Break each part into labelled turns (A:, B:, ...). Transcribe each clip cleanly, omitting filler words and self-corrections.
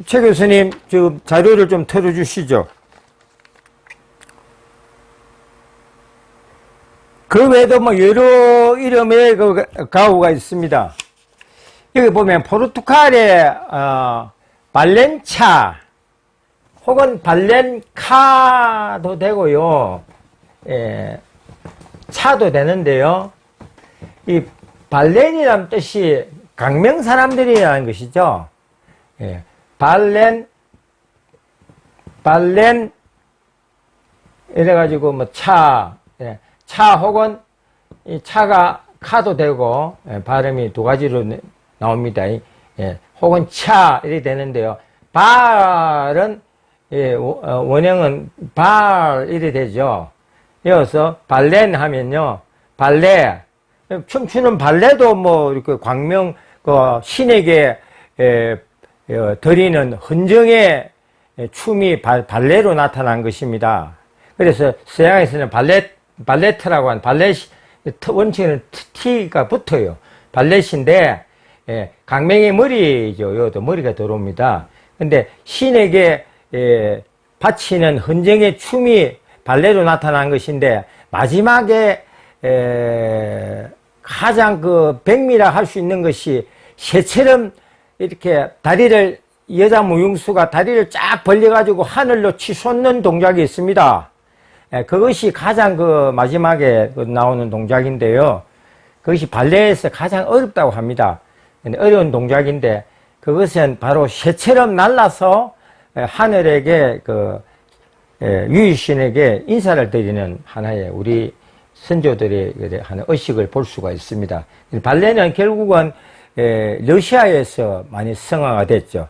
A: 최 교수님, 지금 자료를 좀 틀어주시죠. 그 외에도 뭐 여러 이름의 그 가구가 있습니다. 여기 보면 포르투갈의 발렌차 혹은 발렌카도 되고요. 예, 차도 되는데요. 이 발렌이라는 뜻이 강명 사람들이라는 것이죠. 예, 발렌 이래가지고 뭐 차, 예, 차 혹은 이 차가 카도 되고, 예, 발음이 두 가지로 나옵니다. 예, 혹은 차 이렇게 되는데요. 발은 예, 원형은 발 이렇게 되죠. 이어서 발렌 하면요, 발레, 춤추는 발레도 뭐 이렇게 광명 그 신에게 드리는 헌정의 춤이 발레로 나타난 것입니다. 그래서 서양에서는 발레트라고 하는 발렛, 원칙에는 T가 붙어요. 발렛인데, 예, 강명의 머리죠. 여기도 머리가 들어옵니다. 근데 신에게 바치는 헌정의 춤이 발레로 나타난 것인데, 마지막에 가장 그 백미라 할 수 있는 것이 새처럼 이렇게 다리를, 여자 무용수가 다리를 쫙 벌려가지고 하늘로 치솟는 동작이 있습니다. 그것이 가장 그 마지막에 나오는 동작인데요. 그것이 발레에서 가장 어렵다고 합니다. 어려운 동작인데, 그것은 바로 새처럼 날라서 하늘에게 그 유일신에게 인사를 드리는 하나의 우리 선조들의 하는 의식을 볼 수가 있습니다. 발레는 결국은 러시아에서 많이 성화가 됐죠.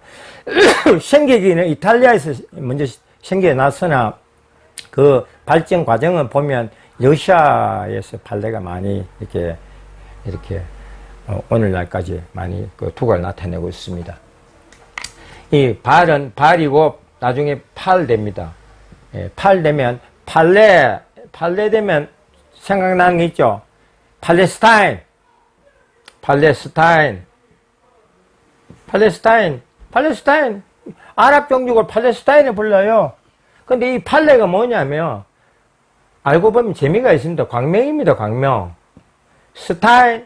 A: 생기기는 이탈리아에서 먼저 생겨났으나 그 발전 과정은 보면 러시아에서 발레가 많이 이렇게 오늘날까지 많이 그 두각을 나타내고 있습니다. 이 발은 발이고 나중에 팔 됩니다. 예, 팔 되면 팔레 되면 생각나는 게 있죠. 팔레스타인. 아랍 종족을 팔레스타인에 불러요. 근데 이 팔레가 뭐냐면, 알고 보면 재미가 있습니다. 광명입니다, 광명. 스타인,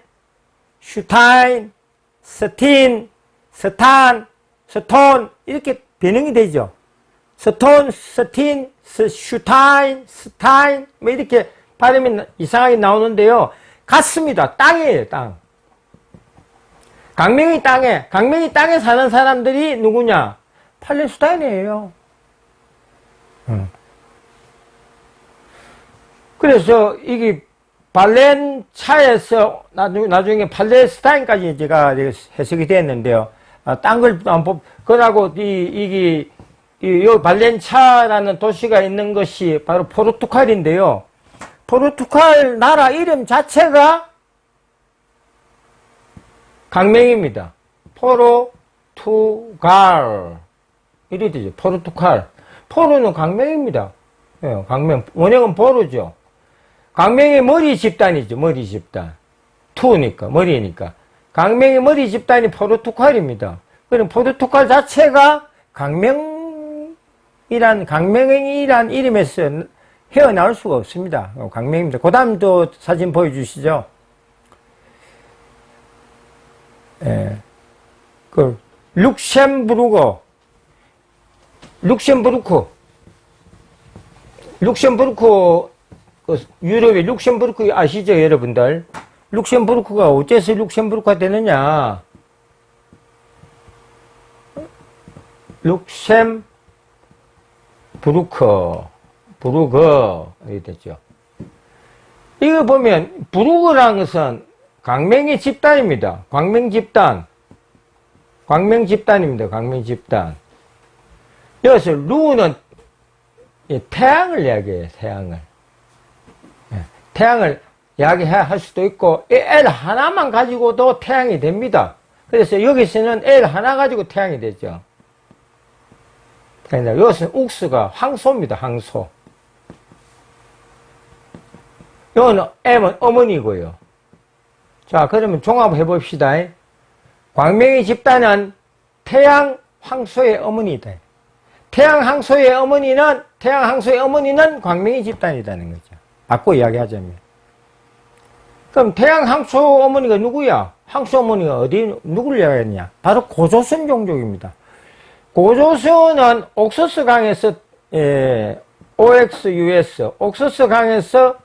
A: 슈타인, 스틴, 스탄, 스톤, 이렇게 변형이 되죠. 스톤, 스틴, 슈타인, 스타인, 뭐 이렇게 발음이 이상하게 나오는데요. 같습니다. 땅이에요, 땅. 강명이 땅에 사는 사람들이 누구냐? 팔레스타인이에요. 그래서 이게 발렌차에서 나중에 팔레스타인까지 제가 해석이 됐는데요. 딴 걸 한번 그러고 이 발렌차라는 도시가 있는 것이 바로 포르투갈인데요. 포르투갈 나라 이름 자체가 강명입니다. 포르투갈 이렇게 되죠. 포르투갈. 포르는 강명입니다. 예, 강명. 원형은 포르죠. 강명의 머리 집단이죠. 머리 집단. 투니까, 머리니까. 강명의 머리 집단이 포르투갈입니다. 그럼 포르투갈 자체가 강명이란 이름에서 헤어나올 수가 없습니다. 강명입니다. 그 다음 또 사진 보여주시죠. 예. 그, 룩셈부르크. 유럽의 룩셈부르크 아시죠, 여러분들? 룩셈부르크가 어째서 룩셈부르크가 되느냐? 부르그 이렇게 됐죠. 이거 보면 부르그라는 것은 광명의 집단입니다. 광명집단입니다. 광명집단. 여기서 루는 태양을 이야기해요. 태양을 이야기할 수도 있고 L 하나만 가지고도 태양이 됩니다. 그래서 여기서는 L 하나 가지고 태양이 되죠. 여기서는 욱스가 황소입니다. 황소. 여기는 M은 어머니고요. 자, 그러면 종합해 봅시다. 광명의 집단은 태양, 항소의 어머니다. 태양항소의 어머니는 광명의 집단이라는 거죠. 바꿔 이야기하자면. 그럼 태양항소 어머니가 누구야? 항소 어머니가 누구를 이야기했냐? 바로 고조선 종족입니다. 고조선은 옥서스 강에서, OXUS, 옥서스 강에서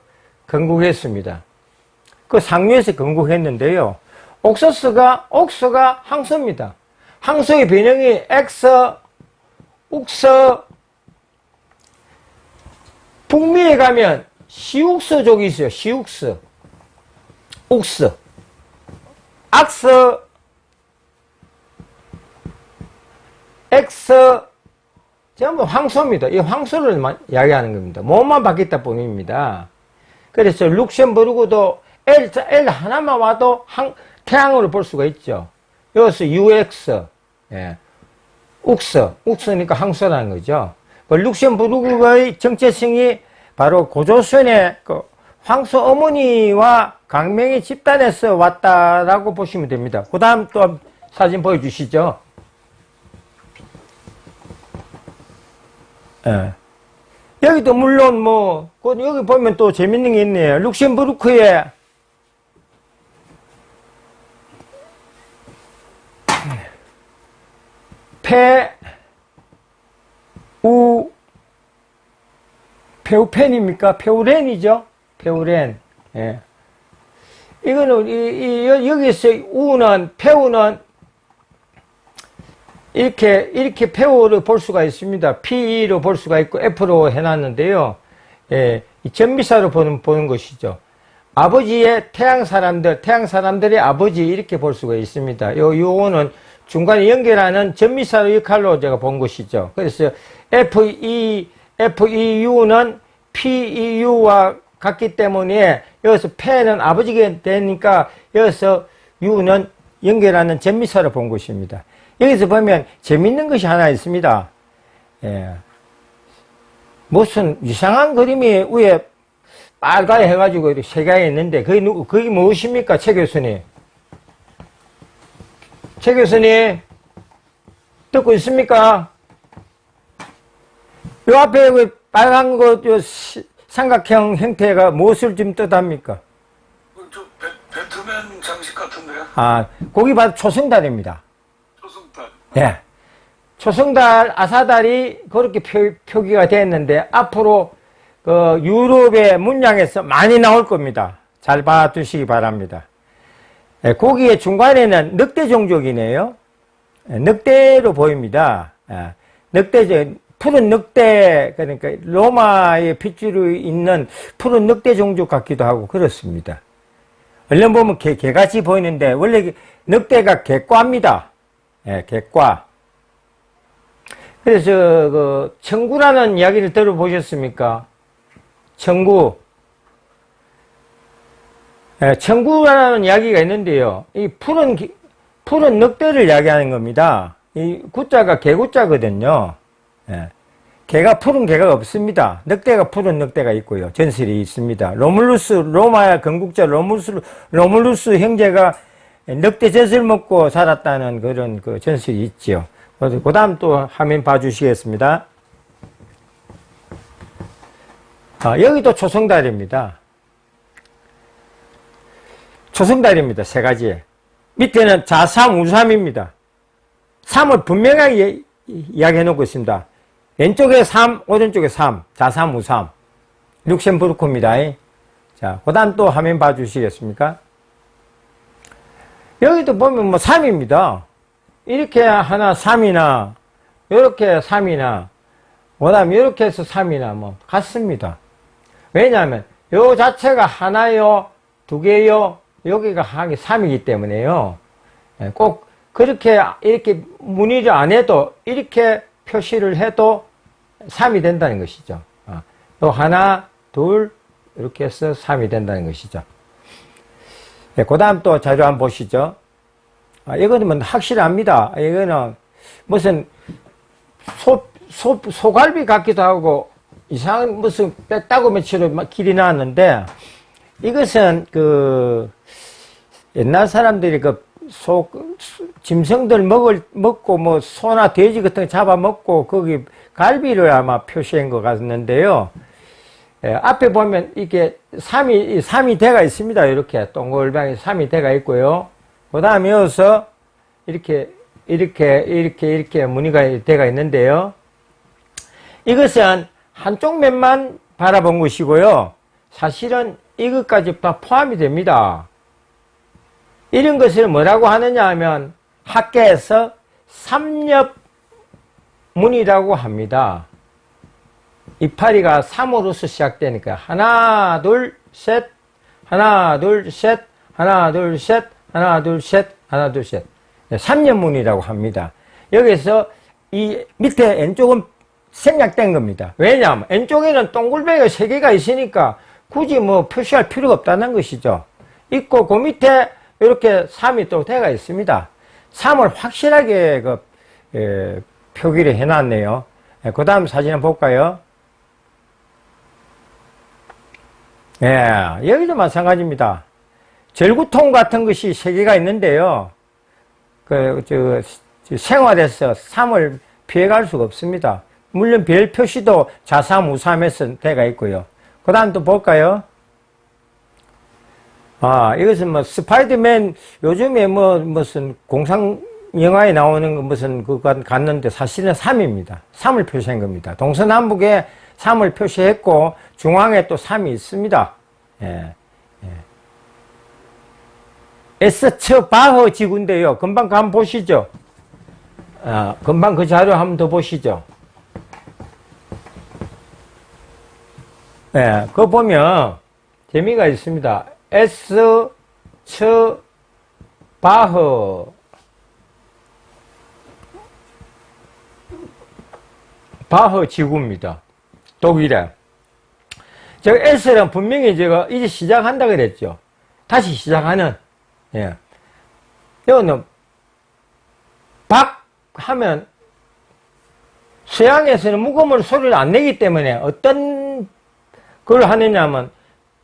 A: 건국했습니다. 그 상류에서 건국했는데요. 옥서가 항소입니다. 항소의 변형이 욱서, 북미에 가면 시욱서족이 있어요. 시욱서, 욱서, 악서, 엑서, 전부 황소입니다. 이 황소를 이야기하는 겁니다. 몸만 바뀌었다 뿐입니다. 그래서 룩셈부르크도 L 하나만 와도 태양으로 볼 수가 있죠. 여기서 UX, 예. 욱서니까 항소라는 거죠. 그 룩셈부르크의 정체성이 바로 고조선의 그 황소 어머니와 강명의 집단에서 왔다라고 보시면 됩니다. 그 다음 또 사진 보여주시죠. 예. 여기도 물론 여기 보면 또 재밌는 게 있네요. 룩셈부르크의 페우펜입니까? 페우렌이죠? 페우렌. 예. 이거는, 여기서 페우는, 이렇게 페우를 볼 수가 있습니다. P로 볼 수가 있고, F로 해놨는데요. 예. 이 전미사로 보는 것이죠. 아버지의 태양 사람들의 아버지, 이렇게 볼 수가 있습니다. 요거는 중간에 연결하는 전미사의 역할로 제가 본 것이죠. 그래서 FEU는 PEU와 같기 때문에 여기서 패는 아버지가 되니까 여기서 U는 연결하는 전미사로 본 것입니다. 여기서 보면 재밌는 것이 하나 있습니다. 예. 무슨 이상한 그림이 위에 빨갛게 해가지고 세 개가 있는데 그게 무엇입니까? 최 교수님. 최 교수님, 듣고 있습니까? 요 앞에 그 빨간 거, 삼각형 형태가 무엇을 좀 뜻합니까?
B: 좀 배트맨 장식 같은데요?
A: 아, 거기 바로 초승달입니다.
B: 초승달.
A: 예. 초승달, 아사달이 그렇게 표기가 됐는데, 앞으로 그 유럽의 문양에서 많이 나올 겁니다. 잘 봐두시기 바랍니다. 예, 거기에 중간에는 늑대 종족이네요. 예, 늑대로 보입니다. 예, 푸른 늑대, 그러니까 로마의 핏줄이 있는 푸른 늑대 종족 같기도 하고 그렇습니다. 얼른 보면 개같이 보이는데 원래 늑대가 개과입니다. 예, 개과. 그래서 그 청구라는 이야기를 들어보셨습니까? 청구. 예, 청구라는 이야기가 있는데요. 이 푸른 늑대를 이야기하는 겁니다. 이 구자가 개구자거든요. 예. 푸른 개가 없습니다. 늑대가 푸른 늑대가 있고요. 전설이 있습니다. 로마의 건국자 로물루스 형제가 늑대 젖을 먹고 살았다는 그런 그 전설이 있죠. 그 다음 또 화면 봐주시겠습니다. 여기도 초승달입니다. 초승달입니다. 세 가지. 밑에는 자삼, 우삼입니다. 3을 분명하게 이야기해 놓고 있습니다. 왼쪽에 3, 오른쪽에 3. 자삼, 우삼. 룩셈부르크입니다. 자, 그 다음 또 화면 봐주시겠습니까? 여기도 보면 3입니다. 이렇게 하나 3이나, 이렇게 3이나, 그 다음 이렇게 해서 3이나 같습니다. 왜냐하면, 요 자체가 하나요, 두 개요, 여기가 하기 3이기 때문에요. 꼭 그렇게 이렇게 문의를 안 해도 이렇게 표시를 해도 3이 된다는 것이죠. 또 하나, 둘 이렇게 해서 3이 된다는 것이죠. 그 다음 또 자료 한번 보시죠. 이거는 확실합니다. 이거는 무슨 소갈비 같기도 하고 이상한 무슨 뼈다구미처럼 길이 나왔는데 이것은 그 옛날 사람들이 그 짐승들 먹고, 뭐, 소나 돼지 같은 거 잡아먹고, 거기 갈비를 아마 표시한 것 같는데요. 예, 앞에 보면 이게 삼이 대가 있습니다. 이렇게 동글방에 삼이 대가 있고요. 그 다음에 이어서 이렇게 무늬가 대가 있는데요. 이것은 한쪽 면만 바라본 것이고요. 사실은 이것까지 다 포함이 됩니다. 이런 것을 뭐라고 하느냐 하면 학계에서 삼엽문이라고 합니다. 이파리가 3으로서 시작되니까 하나 둘 셋 하나 둘 셋 하나 둘 셋 하나 둘 셋 하나 둘 셋 삼엽문이라고 합니다. 여기서 이 밑에 왼쪽은 생략된 겁니다. 왜냐하면 왼쪽에는 동글뱅이가 3개가 있으니까 굳이 뭐 표시할 필요가 없다는 것이죠. 있고 그 밑에 이렇게 3이 또 대가 있습니다. 3을 확실하게 표기를 해놨네요. 그 다음 사진 한번 볼까요? 예, 여기도 마찬가지입니다. 절구통 같은 것이 3개가 있는데요. 생활에서 3을 피해갈 수가 없습니다. 물론 별 표시도 자삼, 우삼에서 대가 있고요. 그 다음 또 볼까요? 이것은 뭐, 스파이더맨, 요즘에 뭐, 무슨 공상 영화에 나오는 무슨 그거 갔는데 사실은 3입니다. 3을 표시한 겁니다. 동서남북에 3을 표시했고, 중앙에 또 3이 있습니다. 예. 에스처바흐 지구인데요. 금방 한번 보시죠. 금방 그 자료 한번 더 보시죠. 예, 그거 보면 재미가 있습니다. 에스처바흐 지구입니다. 독일에. 제가 S는 분명히 제가 이제 시작한다 그랬죠. 다시 시작하는. 예. 여기는 박 하면 서양에서는 무거운 소리를 안 내기 때문에 어떤 걸 하느냐면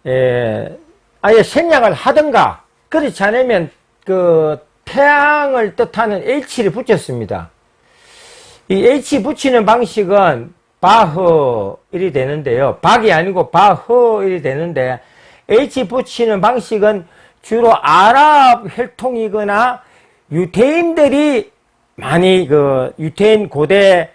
A: 아예 생략을 하든가 그렇지 않으면 그 태양을 뜻하는 H를 붙였습니다. 이 H 붙이는 방식은 바흐1이 되는데요. 박이 아니고 바흐1이 되는데 H 붙이는 방식은 주로 아랍 혈통이거나 유태인들이 많이 유태인 고대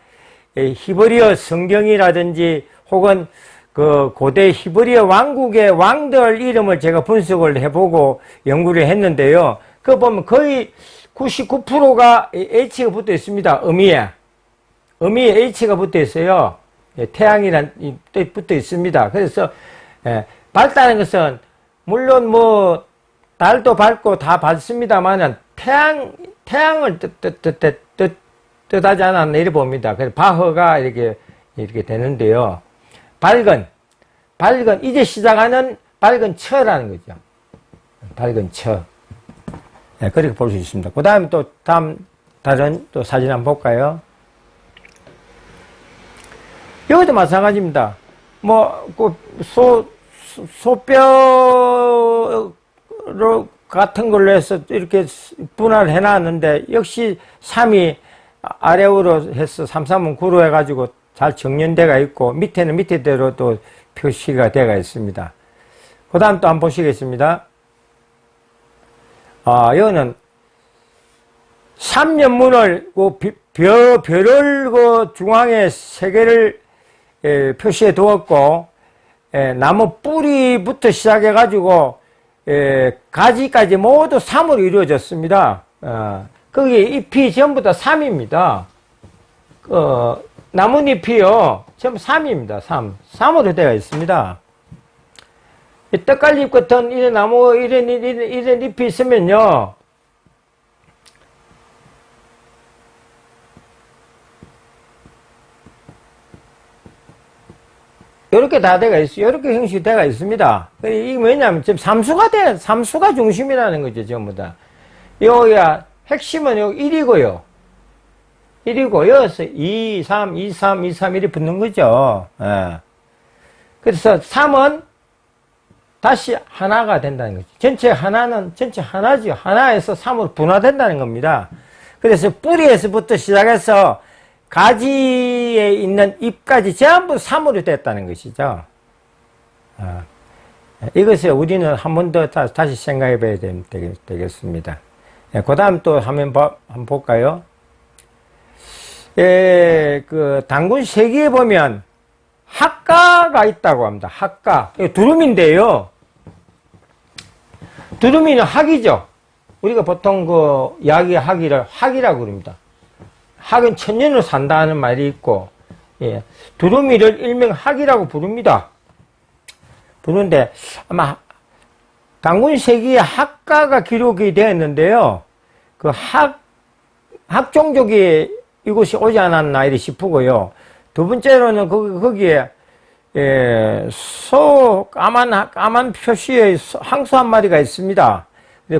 A: 히브리어 성경이라든지 혹은 그 고대 히브리어 왕국의 왕들 이름을 제가 분석을 해보고 연구를 했는데요. 그거 보면 거의 99%가 H가 붙어 있습니다. 의미에 H가 붙어 있어요. 태양이란 뜻 붙어 있습니다. 그래서 밝다는 것은 물론 뭐 달도 밝고 다 밝습니다만은 태양을 뜻하지 않았나 이래 봅니다. 그래서 바흐가 이렇게 되는데요. 밝은 이제 시작하는 밝은 처라는 거죠. 밝은 처. 네, 그렇게 볼 수 있습니다. 그 다음에 또 다른 또 사진 한번 볼까요? 여기도 마찬가지입니다. 뭐, 소뼈 같은 걸로 해서 이렇게 분할을 해놨는데, 역시 3이 아래로 해서 3, 3은 9로 해가지고 잘 정연대가 있고, 밑에는 밑에대로 또 표시가 되어 있습니다. 그 다음 또 한번 보시겠습니다. 여기는 3년문을, 별을 중앙에 3개를 표시해 두었고, 나무 뿌리부터 시작해가지고, 가지까지 모두 3으로 이루어졌습니다. 거기 잎이 전부 다 3입니다. 나뭇잎이요, 전부 3입니다. 3으로 되어 있습니다. 떡갈잎 같은 이런 나무, 이런 잎이 있으면요, 요렇게 다 돼가 있어요. 요렇게 형식이 돼가 있습니다. 이게 뭐냐면, 지금 삼수가 중심이라는 거죠, 전부 다. 여기야, 핵심은 여기 1이고요. 1이고, 여기서 2, 3, 2, 3, 2, 3, 1이 붙는 거죠. 예. 그래서 3은 다시 하나가 된다는 거죠. 전체 하나는 전체 하나죠. 하나에서 3으로 분화된다는 겁니다. 그래서 뿌리에서부터 시작해서 가지에 있는 잎까지 전부 3으로 됐다는 것이죠. 이것을 우리는 한 번 더 다시 생각해 봐야 되겠습니다. 그 다음 또 한번 볼까요? 그 당군 세기에 보면 학가가 있다고 합니다. 학가. 두루미인데요. 두루미는 학이죠. 우리가 보통 그 야기 학이를 학이라고 그럽니다. 학은 천년을 산다는 말이 있고, 예. 두루미를 일명 학이라고 부릅니다. 부르는데 아마 당군 세기에 학가가 기록이 되었는데요. 그 학종족이 이곳이 오지 않았나 이리 싶고요. 두 번째로는 거기에 까만 표시의 항소 한 마리가 있습니다.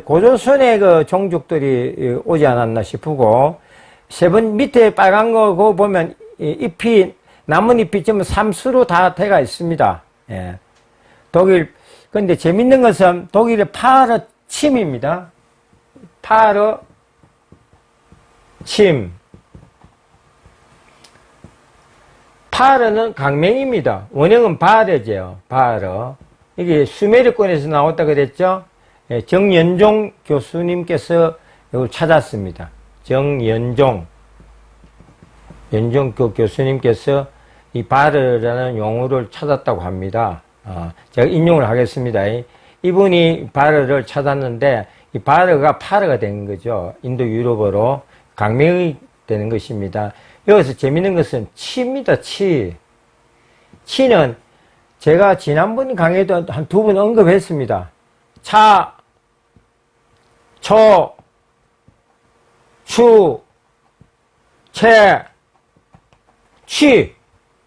A: 고조선의 그 종족들이 오지 않았나 싶고, 세 번 밑에 빨간 거 그거 보면 잎이 나뭇잎이 전부 삼수로 다 돼가 있습니다. 예. 근데 재밌는 것은 독일의 파르침입니다. 파르침. 파르는 강명입니다. 원형은 바르죠. 바르. 이게 수메르권에서 나왔다 그랬죠. 예, 정연종 교수님께서 이걸 찾았습니다. 정연종 교수님께서 이 바르라는 용어를 찾았다고 합니다. 제가 인용을 하겠습니다. 이분이 바르를 찾았는데 이 바르가 파르가 된 거죠. 인도 유럽어로 강명이 되는 것입니다. 여기서 재밌는 것은 치입니다. 치는 제가 지난번 강의에도 한 2번 언급했습니다. 차, 초, 추, 채, 치,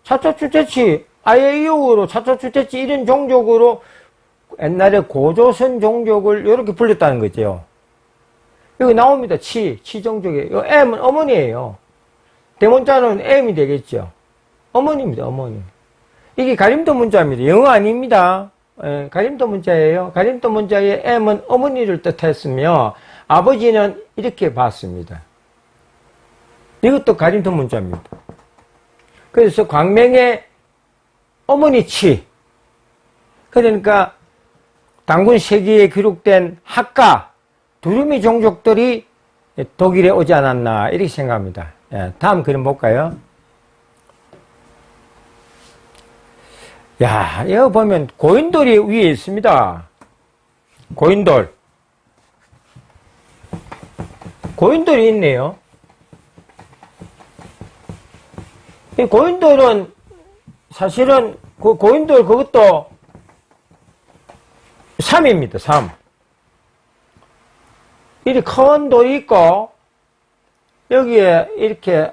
A: 차초추채치, 아예 이용으로 차초추채치 이런 종족으로 옛날에 고조선 종족을 이렇게 불렸다는 거죠. 여기 나옵니다. 치 종족이에요. M은 어머니예요. 대문자는 M이 되겠죠. 어머니입니다. 어머니. 이게 가림도 문자입니다. 영어 아닙니다. 예, 가림도 문자예요. 가림도 문자의 M은 어머니를 뜻했으며 아버지는 이렇게 봤습니다. 이것도 가림도 문자입니다. 그래서 광명의 어머니 치. 그러니까 당군 세기에 기록된 학가, 두루미 종족들이 독일에 오지 않았나 이렇게 생각합니다. 예, 다음 그림 볼까요? 야, 여기 보면 고인돌이 위에 있습니다. 고인돌이 있네요. 이 고인돌은 사실은 고인돌 그것도 3입니다. 3. 이렇게 큰 돌이 있고 여기에 이렇게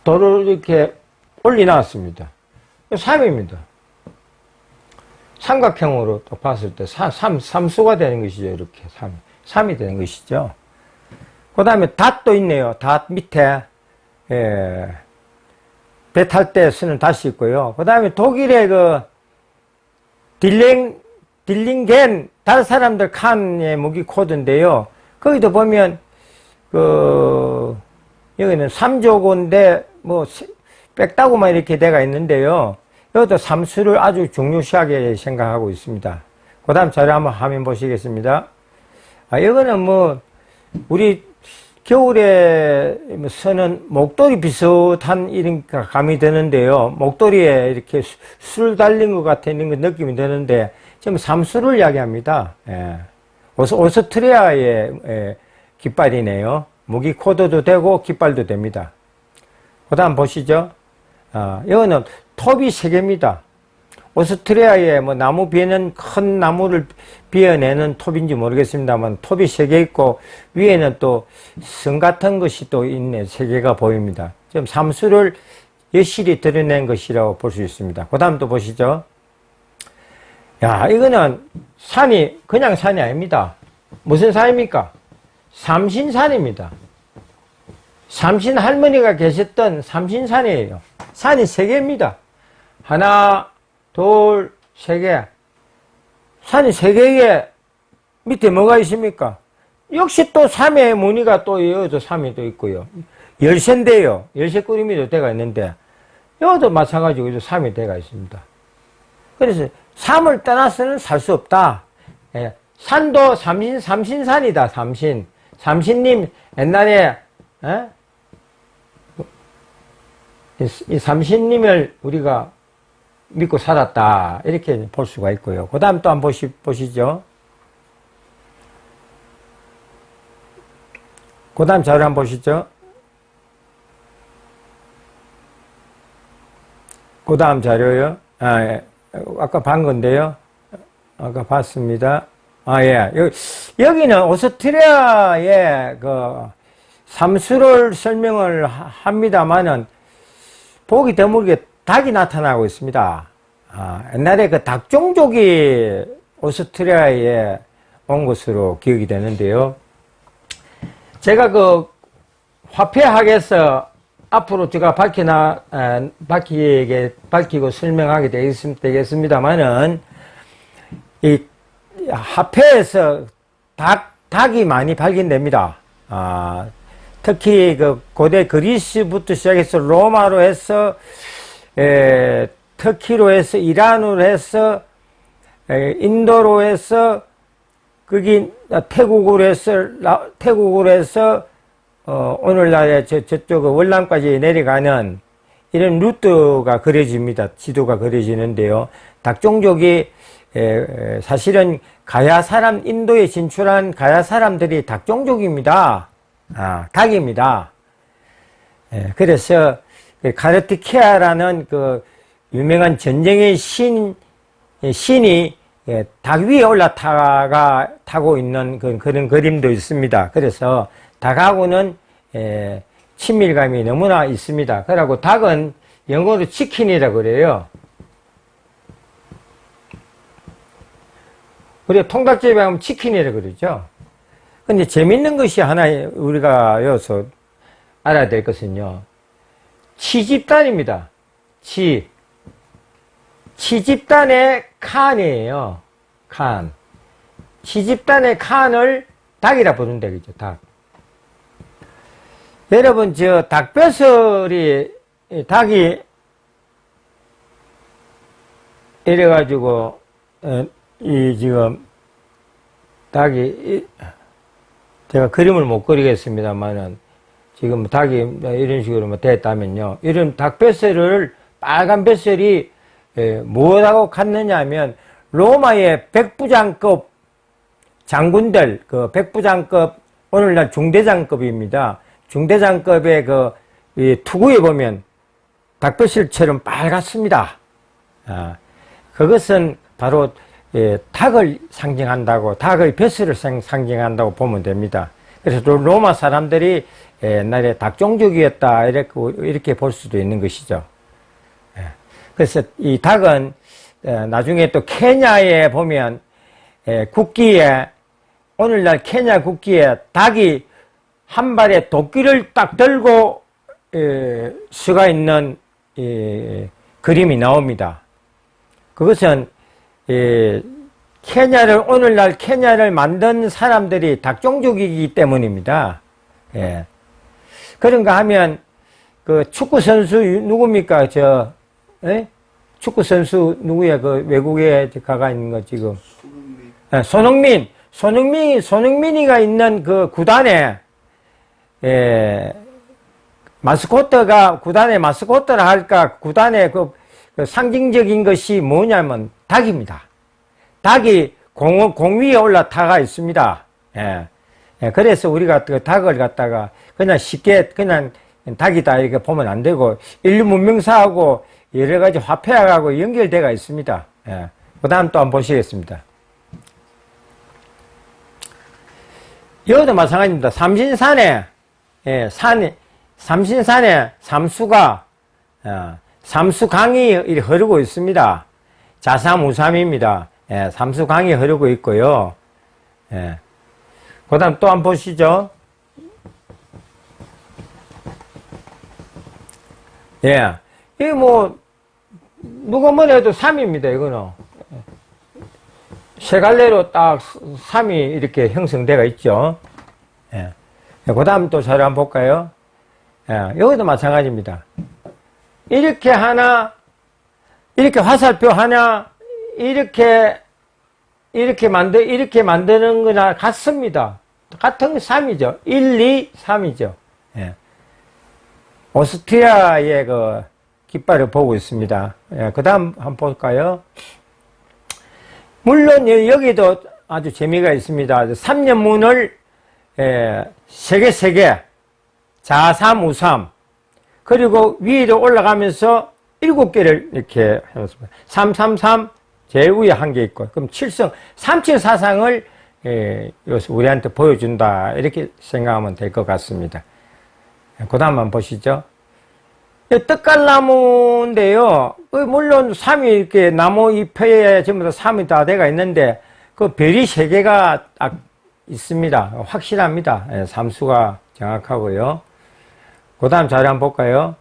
A: 돌을 이렇게 올려놨습니다. 3입니다. 삼각형으로 또 봤을 때 3수가 되는 것이죠. 이렇게 3이 되는 것이죠. 그 다음에 닷도 있네요. 닷 밑에 배 탈 때 쓰는 닷이 있고요. 그 다음에 독일의 그 딜링겐 다른 사람들 칸의 무기 코드인데요. 거기도 보면 여기는 3조고인데 뭐 빽다구만 이렇게 돼가 있는데요. 여기도 삼수를 아주 중요시하게 생각하고 있습니다. 그 다음 자료 한번 화면 보시겠습니다. 이거는 뭐 우리 겨울에 쓰는 목도리 비슷한 이런 감이 드는데요. 목도리에 이렇게 술 달린 것 같은 이런 느낌이 드는데 지금 삼수를 이야기합니다. 예. 오스트리아의 깃발이네요. 무기 코드도 되고 깃발도 됩니다. 그 다음 보시죠. 이거는 톱이 3개입니다. 오스트리아에 뭐 나무 비에는 큰 나무를 비어내는 톱인지 모르겠습니다만 톱이 3개 있고 위에는 또 성 같은 것이 또 있네. 3개가 보입니다. 지금 삼수를 여실히 드러낸 것이라고 볼 수 있습니다. 그 다음 또 보시죠. 야, 이거는 산이 그냥 산이 아닙니다. 무슨 산입니까? 삼신산입니다. 삼신 할머니가 계셨던 삼신산이에요. 산이 3개입니다. 하나, 둘, 세 개. 산이 세 개에 밑에 뭐가 있습니까? 역시 또 삼의 무늬가 또 여기도 삼이 또 있고요. 열쇠인데요. 열쇠 꾸림이도 대가 있는데, 여기도 마찬가지로 삼이 대가 있습니다. 그래서 삼을 떠나서는 살 수 없다. 예. 산도 삼신산이다, 삼신. 삼신님, 옛날에, 이 삼신님을 우리가 믿고 살았다. 이렇게 볼 수가 있고요. 그 다음 또 한번 보시죠. 그 다음 자료 한번 보시죠. 그 다음 자료요. 아까 본 건데요. 아까 봤습니다. 예. 여기는 오스트리아의 그 삼수를 설명을 합니다만은 보기 드물게 닭이 나타나고 있습니다. 옛날에 그 닭종족이 오스트리아에 온 것으로 기억이 되는데요. 제가 그 화폐학에서 앞으로 제가 밝히고 설명하게 되겠습니다만은, 이 화폐에서 닭이 많이 발견됩니다. 특히 그 고대 그리스부터 시작해서 로마로 해서, 터키로 해서, 이란으로 해서, 인도로 해서, 거기 태국으로 해서 오늘날에 저쪽 월남까지 내려가는 이런 루트가 그려집니다. 지도가 그려지는데요. 닭종족이 사실은 가야 사람, 인도에 진출한 가야 사람들이 닭종족입니다. 닭입니다. 그래서 카르티케아라는 그 유명한 전쟁의 신이 닭 위에 타고 있는 그런 그림도 있습니다. 그래서 닭하고는 친밀감이 너무나 있습니다. 그리고 닭은 영어로 치킨이라고 그래요. 우리가 통닭집에 가면 치킨이라고 그러죠. 근데 재밌는 것이 하나 우리가 여기서 알아야 될 것은요. 치집단입니다. 치집단의 칸이에요. 칸. 치집단의 칸을 닭이라 부른다, 그죠? 닭. 여러분, 닭뼈슬이, 닭이, 이래가지고, 닭이, 제가 그림을 못 그리겠습니다만은, 지금 닭이 이런 식으로 됐다면요. 이런 닭뼈슬을, 빨간 뼈슬이, 뭐라고 갔느냐 하면, 로마의 백부장급 장군들, 그 백부장급, 오늘날 중대장급입니다. 중대장급의 이 투구에 보면 닭뼈슬처럼 빨갛습니다. 그것은 바로 닭을 상징한다고, 닭의 뼈슬을 상징한다고 보면 됩니다. 그래서 로마 사람들이 옛날에 닭종족이었다, 이렇게 볼 수도 있는 것이죠. 그래서 이 닭은 나중에 또 케냐에 보면 국기에, 오늘날 케냐 국기에 닭이 한 발에 도끼를 딱 들고 서가 있는 그림이 나옵니다. 그것은 오늘날 케냐를 만든 사람들이 닭종족이기 때문입니다. 그런가 하면 그 축구 선수 누굽니까? 축구 선수 누구야? 그 외국에 가가 있는 거 지금. 손흥민이가 있는 그 구단에 구단의 마스코트라 할까, 구단의 그 상징적인 것이 뭐냐면 닭입니다. 닭이 공 위에 올라타가 있습니다. 그래서 우리가 그 닭을 갖다가 그냥 쉽게 그냥 닭이다 이렇게 보면 안 되고, 인류 문명사하고 여러 가지 화폐학하고 연결되어 있습니다. 그 다음 또 한번 보시겠습니다. 여기도 마찬가지입니다. 삼신산에 삼수강이 흐르고 있습니다. 자삼우삼입니다. 삼수강이 흐르고 있고요. 그 다음 또 한번 보시죠. 이게 누가 뭐라 해도 3입니다, 이거는. 세 갈래로 딱 3이 이렇게 형성되어 있죠. 예. 그 다음 또 자료 한번 볼까요? 예. 여기도 마찬가지입니다. 이렇게 하나, 이렇게 화살표 하나, 이렇게 만드는 거나 같습니다. 같은 게 3이죠. 1, 2, 3이죠. 예. 오스트리아의 그 깃발을 보고 있습니다. 예. 그 다음 한번 볼까요? 물론 여기도 아주 재미가 있습니다. 3년문을 세 개, 좌삼, 우삼, 그리고 위로 올라가면서 7개를 이렇게 해놓습니다. 3, 3, 3, 제일 위에 한 개 있고, 그럼 7성, 3칠사상을 우리한테 보여준다. 이렇게 생각하면 될 것 같습니다. 그 다음 한번 보시죠. 떡갈나무인데요. 물론 3이 이렇게 나무 잎에 전부 다 3이 다 돼가 있는데, 그 별이 3개가 딱 있습니다. 확실합니다. 삼수가 정확하고요. 그 다음 자료 한번 볼까요?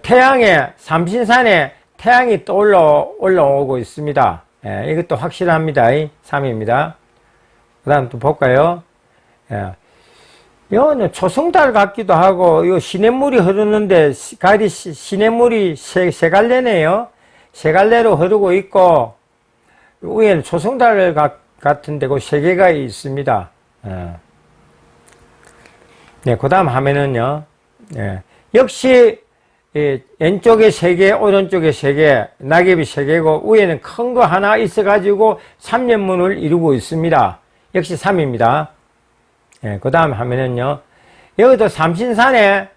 A: 태양에, 삼신산에 태양이 또 올라오고 있습니다. 이것도 확실합니다. 3입니다. 그 다음 또 볼까요? 이거는 초승달 같기도 하고, 이 시냇물이 흐르는데, 시냇물이 세 갈래네요. 세 갈래로 흐르고 있고, 위에는 초승달 같은데, 그 세 개가 있습니다. 네, 그 다음 화면은요, 역시, 왼쪽에 3개, 오른쪽에 3개, 낙엽이 3개고, 위에는 큰 거 하나 있어가지고, 3년문을 이루고 있습니다. 역시 3입니다. 그 다음 화면은요, 여기도 삼신산에,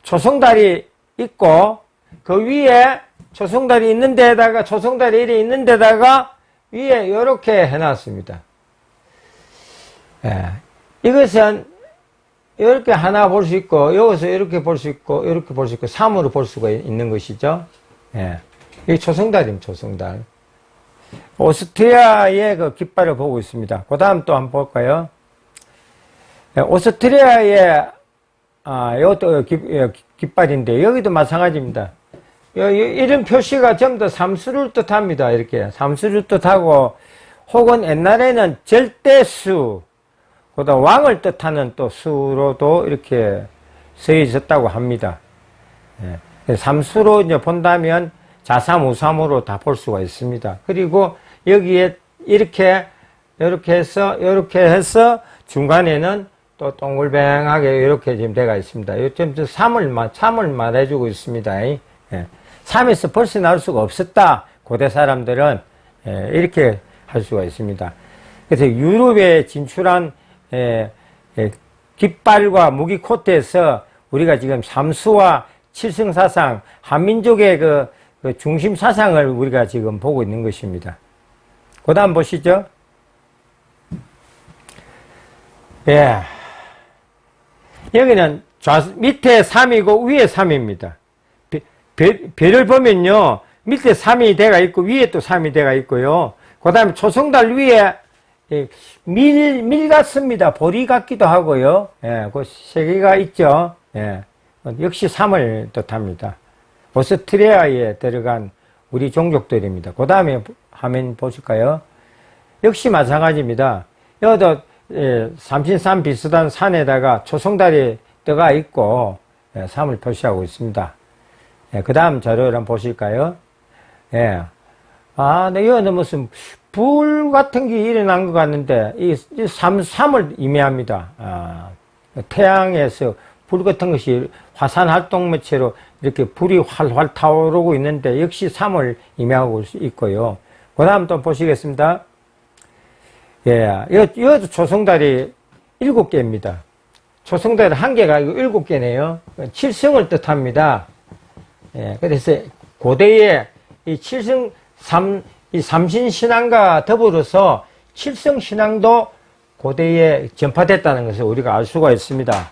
A: 초승달이 있고, 그 위에 초승달이 있는 데다가, 초승달이 이래 있는 데다가, 위에 이렇게 해놨습니다. 이것은, 이렇게 하나 볼 수 있고, 여기서 이렇게 볼 수 있고, 이렇게 볼 수 있고, 3으로 볼 수가 있는 것이죠. 이게 초승달입니다, 초승달. 오스트리아의 그 깃발을 보고 있습니다. 그 다음 또 한번 볼까요? 오스트리아의, 이것도 깃발인데, 여기도 마찬가지입니다. 이런 표시가 전부 다 삼수를 뜻합니다. 이렇게. 삼수를 뜻하고, 혹은 옛날에는 절대수, 그다음 왕을 뜻하는 또 수로도 이렇게 써 있었다고 합니다. 삼수로 이제 본다면 좌삼, 우삼으로 다 볼 수가 있습니다. 그리고 여기에 이렇게 해서 중간에는 또 동글뱅하게 이렇게 지금 돼가 있습니다. 요즘 3을 말해주고 있습니다. 3에서 벗어날 수가 없었다. 고대 사람들은 이렇게 할 수가 있습니다. 그래서 유럽에 진출한 깃발과 무기 코트에서 우리가 지금 삼수와 칠승사상, 한민족의 그 중심 사상을 우리가 지금 보고 있는 것입니다. 그 다음 보시죠. 여기는 밑에 3이고 위에 3입니다. 별을 보면요, 밑에 3이 돼가 있고 위에 또 3이 돼가 있고요. 그 다음에 초승달 위에 밀 같습니다. 보리 같기도 하고요. 그 세 개가 있죠. 역시 3을 뜻합니다. 오스트리아에 들어간 우리 종족들입니다. 그 다음에 화면 보실까요? 역시 마찬가지입니다. 여기도 삼신산 비슷한 산에다가 초승달이 떠가 있고 3을 표시하고 있습니다. 그 다음 자료를 한번 보실까요? 여기는 무슨 불 같은 게 일어난 것 같는데, 이 3을 의미합니다. 태양에서 불 같은 것이 화산 활동 매체로 이렇게 불이 활활 타오르고 있는데, 역시 3을 의미하고 있고요. 그 다음 또 보시겠습니다. 여기도 초승달이 7개입니다. 초승달이 1개가 아니고 7개네요. 7승을 뜻합니다. 그래서 고대에 이 이 삼신신앙과 더불어서 칠성신앙도 고대에 전파됐다는 것을 우리가 알 수가 있습니다.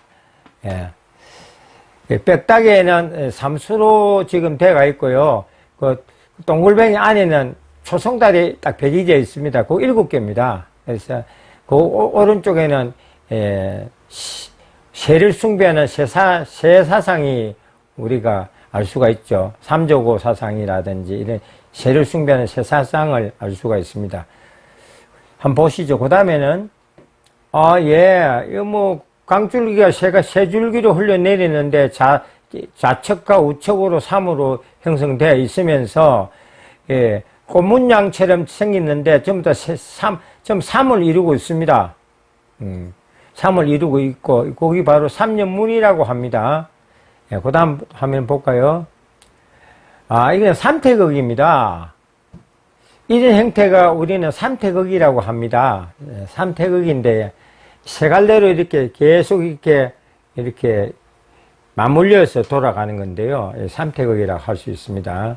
A: 빽딱에는 삼수로 지금 되어 있고요. 그 동글뱅이 안에는 초승달이 딱 배기되어 있습니다. 그 7개입니다. 그래서 그 오른쪽에는 새를 숭배하는 새사상이 우리가 알 수가 있죠. 삼조고 사상이라든지 이런 새를 숭배하는 새사상을 알 수가 있습니다. 한번 보시죠. 그 다음에는, 예, 이거 뭐, 강줄기가 세 줄기로 흘러내리는데, 좌측과 우측으로 3으로 형성되어 있으면서, 예, 꽃문양처럼 생겼는데, 전부 다 3을 이루고 있습니다. 3을 이루고 있고, 거기 바로 삼연문이라고 합니다. 예, 그 다음 화면 볼까요? 이건 삼태극입니다. 이런 형태가 우리는 삼태극이라고 합니다. 삼태극인데, 세 갈래로 이렇게 계속 이렇게 맞물려서 돌아가는 건데요. 삼태극이라고 할 수 있습니다.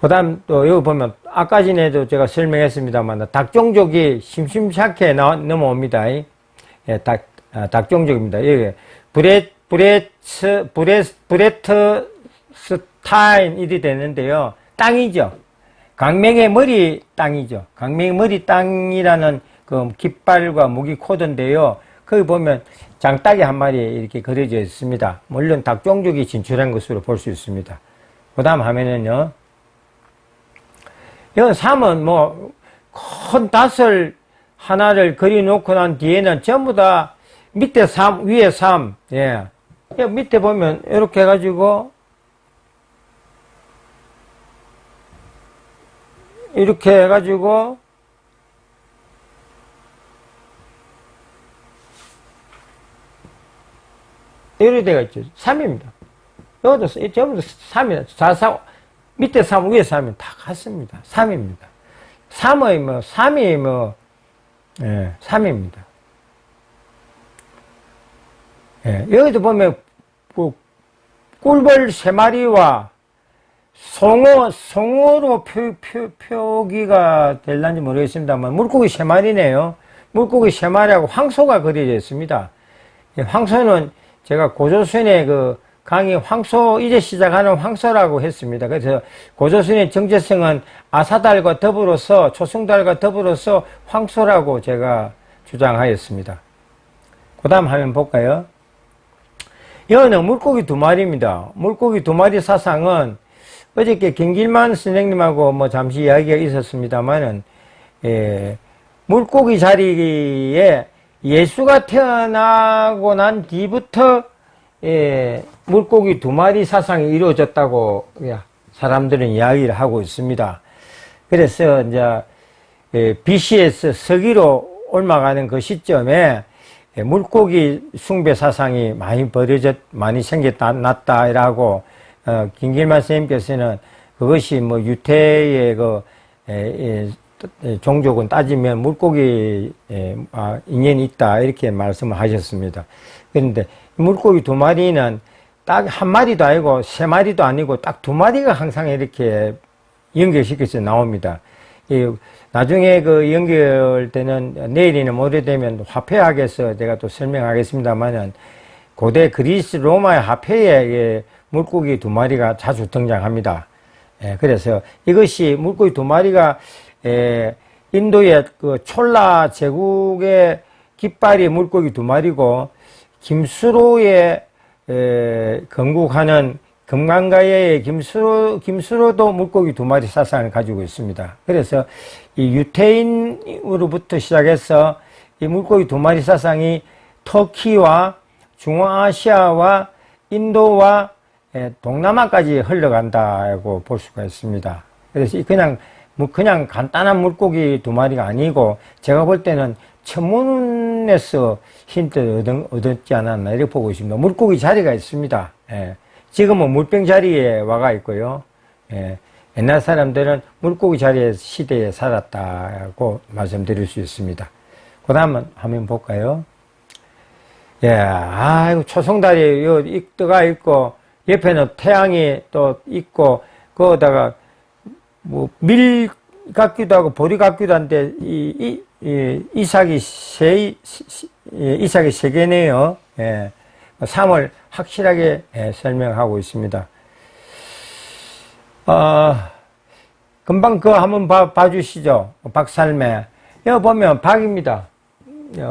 A: 그 다음 또 여기 보면 아까 전에도 제가 설명했습니다만 닭종족이 심심찮게 넘어옵니다. 예, 닭종족입니다. 여기 브레트스타인 일이 되는데요. 땅이죠. 강맹의 머리 땅이죠. 강맹의 머리 땅이라는 그 깃발과 무기 코드인데요. 거기 보면 장닭이 한 마리 이렇게 그려져 있습니다. 물론 닭종족이 진출한 것으로 볼 수 있습니다. 그 다음 화면은요. 이건 3은 뭐, 큰 닷을 하나를 그려놓고 난 뒤에는 전부 다 밑에 3, 위에 3, 예. 밑에 보면 이렇게 해가지고, 이렇게 해가지고, 이렇게 되어 있죠. 3입니다. 이것도 전부 다 3이다. 4, 3, 밑에 3, 위에 3이 다 같습니다. 3입니다. 3이 3입니다. 예, 여기도 보면, 꿀벌 3마리와 송어로 표기가 될는지 모르겠습니다만, 물고기 3마리네요. 물고기 3마리하고 황소가 그려져 있습니다. 예, 황소는 제가 고조선의 그 강의 황소, 이제 시작하는 황소라고 했습니다. 그래서 고조선의 정체성은 아사달과 더불어서, 초승달과 더불어서 황소라고 제가 주장하였습니다. 그 다음 화면 볼까요? 이거는 물고기 2마리입니다. 물고기 2마리 사상은 어저께 김길만 선생님하고 뭐 잠시 이야기가 있었습니다만은, 물고기 자리에 예수가 태어나고 난 뒤부터 물고기 2마리 사상이 이루어졌다고 사람들은 이야기를 하고 있습니다. 그래서 이제 BC에서 서기로 옮아가는 그 시점에 물고기 숭배 사상이 많이 생겼다, 김길만 선생님께서는 그것이 뭐 유태의 종족은 따지면 물고기 인연이 있다 이렇게 말씀을 하셨습니다. 그런데 물고기 2마리는 딱 1마리도 아니고 3마리도 아니고 딱 2마리가 항상 이렇게 연결시켜서 나옵니다. 나중에 그 연결되는 내일이나 모레되면 화폐학에서 제가 또 설명하겠습니다만은 고대 그리스 로마의 화폐에 물고기 2마리가 자주 등장합니다. 그래서 이것이 물고기 2마리가 인도의 그 촐라 제국의 깃발이 물고기 2마리고 김수로의 건국하는 금강가의 김수로도 물고기 2마리 사상을 가지고 있습니다. 그래서 이 유태인으로부터 시작해서 이 물고기 2마리 사상이 터키와 중앙아시아와 인도와 동남아까지 흘러간다고 볼 수가 있습니다. 그래서 그냥 간단한 물고기 2마리가 아니고 제가 볼 때는 천문에서 힌트를 얻었지 않았나 이렇게 보고 있습니다. 물고기 자리가 있습니다. 지금은 물병 자리에 와가 있고요. 옛날 사람들은 물고기 자리에 시대에 살았다고 말씀드릴 수 있습니다. 그 다음 한번 볼까요? 이거 초승달이 떠가 있고 옆에는 태양이 또 있고 거기다가 뭐 밀 같기도 하고 보리 같기도 한데 이삭이 세 개네요. 3을 확실하게 설명하고 있습니다. 금방 그거 한번 봐주시죠. 박살매. 여기 보면 박입니다.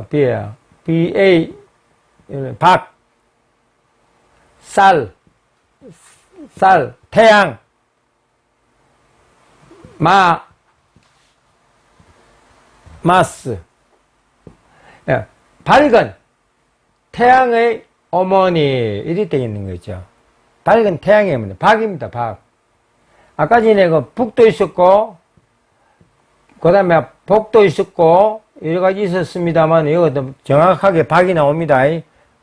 A: B예요. BA, 박, 쌀, 태양, 마스. 예, 밝은 태양의 어머니 이리 되겠는 거죠. 밝은 태양의 어머니 박입니다. 박. 아까 전에 그 북도 있었고 그 다음에 복도 있었고 여러 가지 있었습니다만 이것도 정확하게 박이 나옵니다.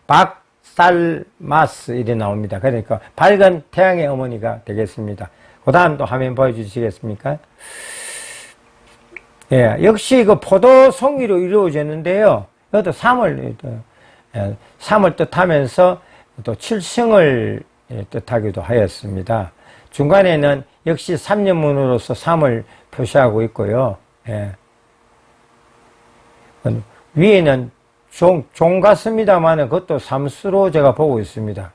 A: 박살마스 이래 나옵니다. 그러니까 밝은 태양의 어머니가 되겠습니다. 그 다음 또 화면 보여주시겠습니까? 예, 역시 그 포도송이로 이루어졌는데요. 이것도 3을 뜻하면서 또 7승을 뜻하기도 하였습니다. 중간에는 역시 3년문으로서 3을 표시하고 있고요. 예. 위에는 종 같습니다만 그것도 삼수로 제가 보고 있습니다.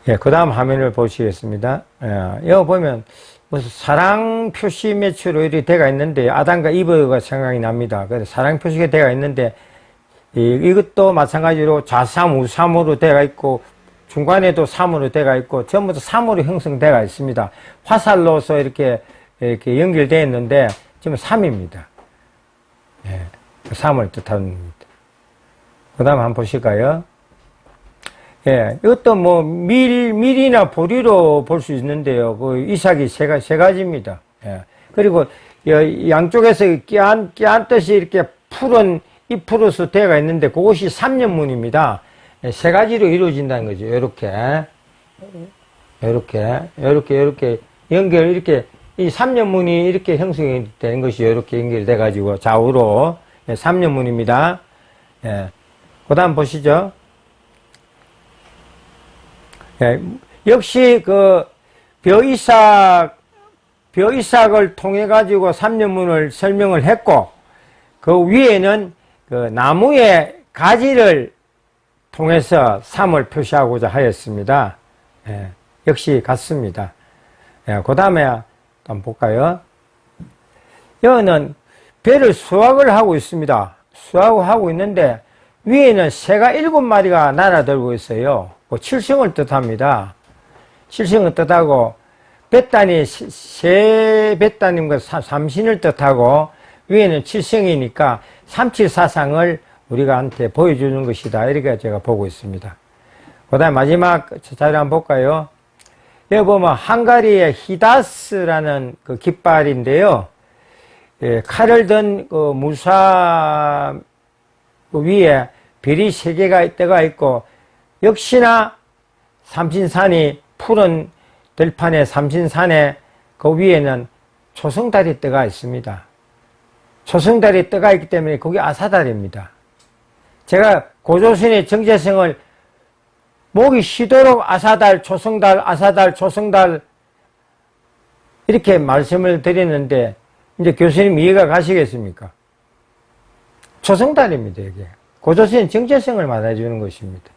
A: 예, 그 다음 화면을 보시겠습니다. 예, 여기 보면 무슨 사랑 표시 매치로 이렇게 되어 있는데 아담과 이브가 생각이 납니다. 그래서 사랑 표시가 되어 있는데 이것도 마찬가지로 좌삼, 우삼으로 되어 있고 중간에도 3으로 되어 있고 전부 다 3으로 형성되어 있습니다. 화살로서 이렇게 연결되어 있는데 지금 3입니다. 예, 3을 뜻합니다. 그 다음 한번 보실까요? 예, 이것도 뭐 밀이나 보리로 볼 수 있는데요. 그 이삭이 세 가지입니다. 예, 그리고 양쪽에서 끼안듯이 이렇게 푸른 잎으로서 되어 있는데 그것이 3년문입니다. 예, 세 가지로 이루어진다는 거죠. 이렇게 연결 이렇게 이 3년문이 이렇게 형성이 되는 것이 이렇게 연결돼 가지고 좌우로 3년문입니다. 예, 그 다음 보시죠. 예, 역시 그 벼이삭을 통해 가지고 3년문을 설명을 했고 그 위에는 그 나무의 가지를 통해서 3을 표시하고자 하였습니다. 예, 역시 같습니다. 예, 그 다음에 한번 볼까요? 여기는 배를 수확을 하고 있습니다. 수확을 하고 있는데 위에는 새가 7마리가 날아들고 있어요. 뭐 칠성을 뜻합니다. 칠성을 뜻하고 뱃단이 새 뱃단님과 삼신을 뜻하고 위에는 칠성이니까 삼칠사상을 우리가 한테 보여주는 것이다. 이렇게 제가 보고 있습니다. 그 다음 마지막 자료 한번 볼까요? 여기 보면 헝가리의 히다스라는 그 깃발인데요. 예, 칼을 든 그 무사 그 위에 별이 3개가 떠가 있고 역시나 삼신산이 푸른 들판의 삼신산에 그 위에는 초승달이 떠가 있습니다. 초승달이 떠가 있기 때문에 거기 아사달입니다. 제가 고조선의 정체성을 목이 쉬도록 아사달, 초승달, 아사달, 초승달 이렇게 말씀을 드렸는데 이제 교수님 이해가 가시겠습니까? 초승달입니다. 이게 고조선의 정체성을 말해주는 것입니다.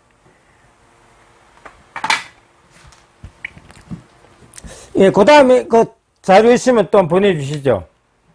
A: 예, 그 다음에 그 자료 있으면 또 보내주시죠.